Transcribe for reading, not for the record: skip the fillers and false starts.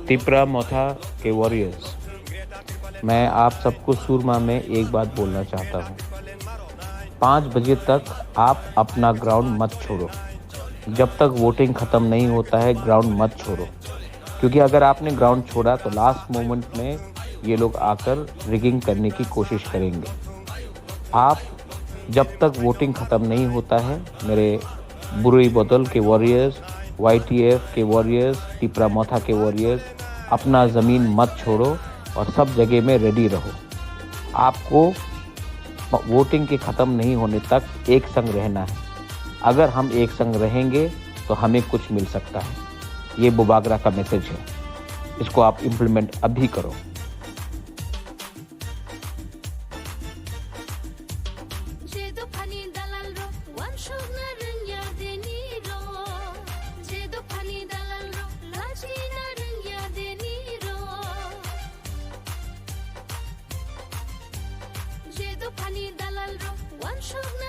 तिपरा मोथा के वॉरियर्स, मैं आप सबको सुरमा में एक बात बोलना चाहता हूँ। 5 बजे तक आप अपना ग्राउंड मत छोड़ो। जब तक वोटिंग ख़त्म नहीं होता है ग्राउंड मत छोड़ो, क्योंकि अगर आपने ग्राउंड छोड़ा तो लास्ट मोमेंट में ये लोग आकर रिगिंग करने की कोशिश करेंगे। आप जब तक वोटिंग ख़त्म नहीं होता है, मेरे बुरी बोतल के वॉरियर्स, YTF के वॉरियर्स, टिपरा मोथा के वॉरियर्स, अपना ज़मीन मत छोड़ो और सब जगह में रेडी रहो। आपको वोटिंग के ख़त्म नहीं होने तक एक संग रहना है। अगर हम एक संग रहेंगे तो हमें कुछ मिल सकता है। ये बुबागरा का मैसेज है, इसको आप इम्प्लीमेंट अभी करो। Pani dalal ro, one shot na